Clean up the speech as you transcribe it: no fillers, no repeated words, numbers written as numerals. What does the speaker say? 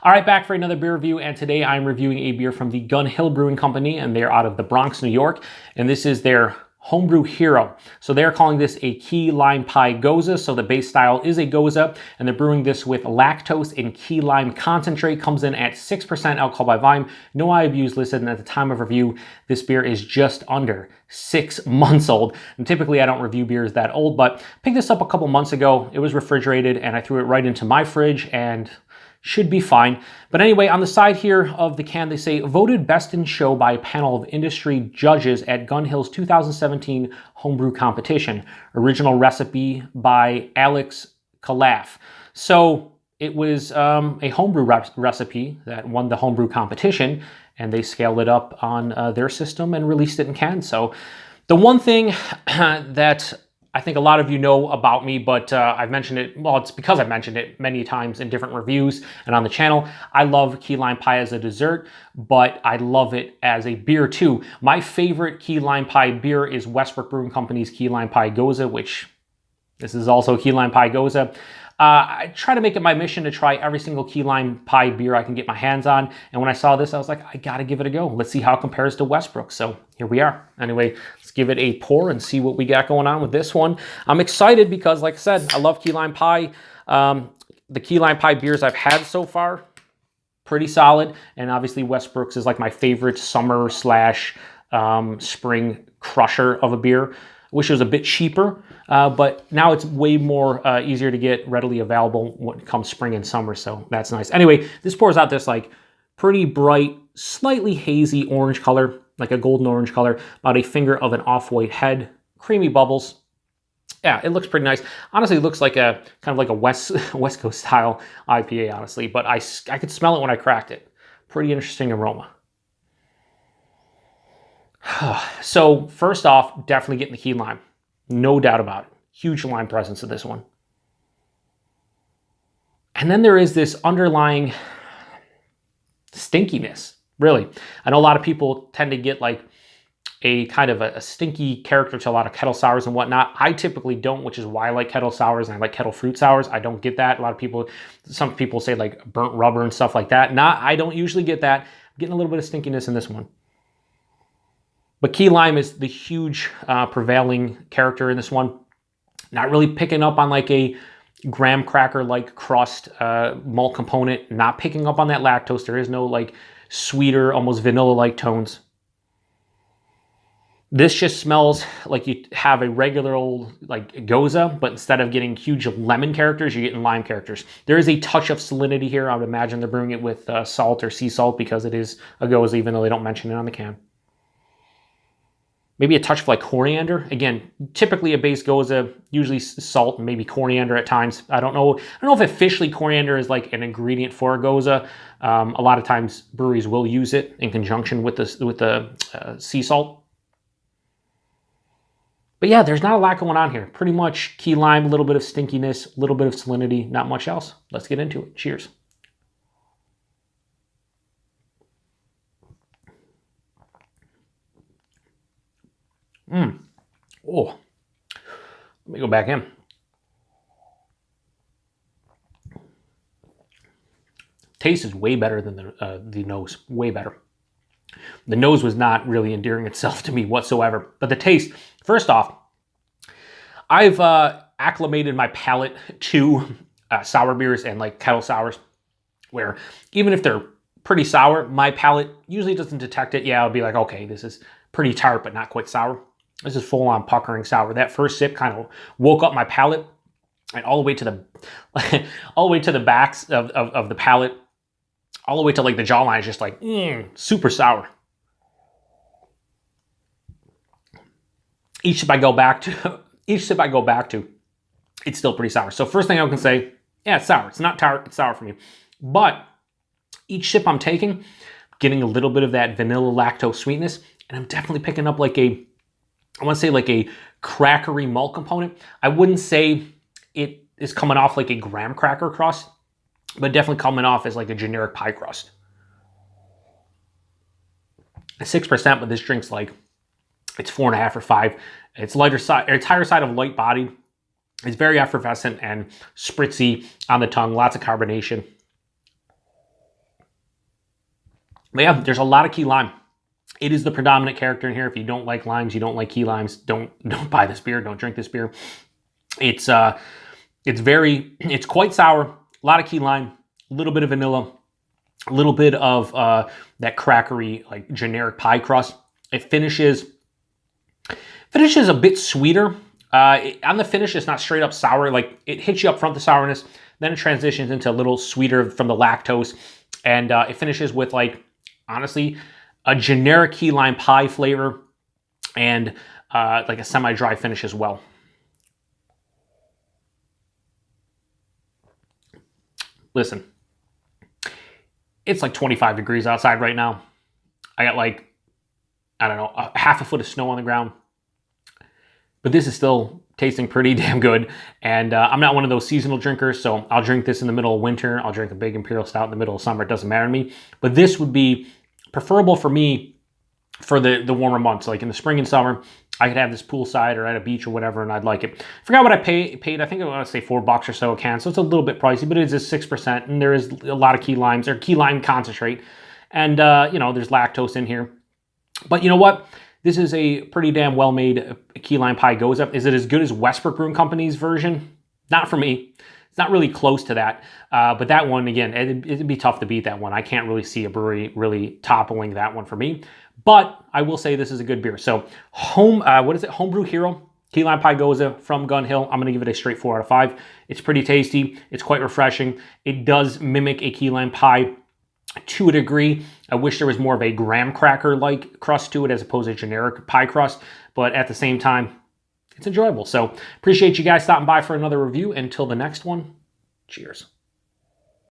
All right, back for another beer review, and today I'm reviewing a beer from the Gun Hill Brewing Company, and they're out of the Bronx, New York, and this is their Homebrew Hero. So they're calling this a Key Lime Pie Gose, so the base style is a Gose, and they're brewing this with lactose and key lime concentrate. Comes in at 6% alcohol by volume, no IBUs listed, and at the time of review, this beer is just under 6 months old. And typically I don't review beers that old, but picked this up a couple months ago. It was refrigerated, and I threw it right into my fridge, and should be fine. But anyway, on the side here of the can, they say, voted best in show by a panel of industry judges at Gun Hill's 2017 Homebrew competition. Original recipe by Alex Kalaf. So it was a homebrew recipe that won the homebrew competition, and they scaled it up on their system and released it in cans. So the one thing that I think a lot of you know about me, but I've mentioned it, well, it's because I've mentioned it many times in different reviews and on the channel. I love key lime pie as a dessert, but I love it as a beer too. My favorite key lime pie beer is Westbrook Brewing Company's Key Lime Pie Gose, which this is also Key Lime Pie Gose. I try to make it my mission to try every single key lime pie beer I can get my hands on. And when I saw this, I was like, I gotta give it a go. Let's see how it compares to Westbrook. So here we are. Anyway, let's give it a pour and see what we got going on with this one. I'm excited because, like I said, I love key lime pie. The key lime pie beers I've had so far, pretty solid. And obviously Westbrook's is like my favorite summer slash spring crusher of a beer. Wish it was a bit cheaper, but now it's way more easier to get, readily available when it comes spring and summer, so that's nice. Anyway, this pours out this like pretty bright, slightly hazy orange color, like a golden orange color, about a finger of an off-white head, creamy bubbles. Yeah, it looks pretty nice. Honestly, it looks like a kind of like a West Coast style IPA, honestly, but I could smell it when I cracked it. Pretty interesting aroma. So first off, definitely getting the key lime. No doubt about it. Huge lime presence of this one. And then there is this underlying stinkiness, really. I know a lot of people tend to get like a kind of a stinky character to a lot of kettle sours and whatnot. I typically don't, which is why I like kettle sours and I like kettle fruit sours. I don't get that. A lot of people, some people say like burnt rubber and stuff like that. I don't usually get that. I'm getting a little bit of stinkiness in this one. But key lime is the huge prevailing character in this one. Not really picking up on like a graham cracker-like crust malt component. Not picking up on that lactose. There is no like sweeter, almost vanilla-like tones. This just smells like you have a regular old like Gose, but instead of getting huge lemon characters, you're getting lime characters. There is a touch of salinity here. I would imagine they're brewing it with salt or sea salt because it is a Gose, even though they don't mention it on the can. Maybe a touch of like coriander. Again, typically a base Gose, usually salt, maybe coriander at times. I don't know if officially coriander is like an ingredient for a Gose. A lot of times breweries will use it in conjunction with the sea salt. But yeah, there's not a lot going on here. Pretty much key lime, a little bit of stinkiness, a little bit of salinity, not much else. Let's get into it. Cheers. Oh, let me go back in. Taste is way better than the nose, way better. The nose was not really endearing itself to me whatsoever, but the taste, first off, I've acclimated my palate to sour beers and like kettle sours, where even if they're pretty sour, my palate usually doesn't detect it. Yeah, I'll be like, okay, this is pretty tart, but not quite sour. This is full on puckering sour. That first sip kind of woke up my palate, and all the way to the backs of the palate, all the way to like the jawline is just like super sour. Each sip I go back to, it's still pretty sour. So first thing I can say, yeah, it's sour. It's not tart, it's sour for me. But each sip I'm taking, I'm getting a little bit of that vanilla lactose sweetness, and I'm definitely picking up like I want to say like a crackery malt component. I wouldn't say it is coming off like a graham cracker crust, but definitely coming off as like a generic pie crust. 6%, but this drink's like, it's 4.5 or 5. It's lighter side, or it's higher side of light body. It's very effervescent and spritzy on the tongue, lots of carbonation. But yeah, there's a lot of key lime. It is the predominant character in here. If you don't like limes, you don't like key limes, don't buy this beer, don't drink this beer. It's quite sour, a lot of key lime, a little bit of vanilla, a little bit of that crackery, like generic pie crust. It finishes a bit sweeter. On the finish, it's not straight up sour. Like, it hits you up front, the sourness, then it transitions into a little sweeter from the lactose, and it finishes with, like, honestly, a generic key lime pie flavor, and like a semi-dry finish as well. Listen, it's like 25 degrees outside right now. I got like, I don't know, a half a foot of snow on the ground. But this is still tasting pretty damn good. And I'm not one of those seasonal drinkers, so I'll drink this in the middle of winter. I'll drink a big Imperial Stout in the middle of summer. It doesn't matter to me. But this would be preferable for me for the warmer months. Like in the spring and summer, I could have this poolside or at a beach or whatever, and I'd like it. I forgot what I paid. I think I want to say $4 or so a can. So it's a little bit pricey, but it is 6%. And there is a lot of key limes, or key lime concentrate. And, you know, there's lactose in here. But you know what? This is a pretty damn well-made Key Lime Pie Gose. Is it as good as Westbrook Brewing Company's version? Not for me. It's not really close to that. But that one, again, it'd be tough to beat that one. I can't really see a brewery really toppling that one for me. But I will say this is a good beer. So, Homebrew Hero Key Lime Pie Gose from Gun Hill. I'm going to give it a straight 4 out of 5. It's pretty tasty. It's quite refreshing. It does mimic a key lime pie to a degree. I wish there was more of a graham cracker-like crust to it as opposed to generic pie crust, but at the same time, it's enjoyable. So appreciate you guys stopping by for another review. Until the next one, cheers.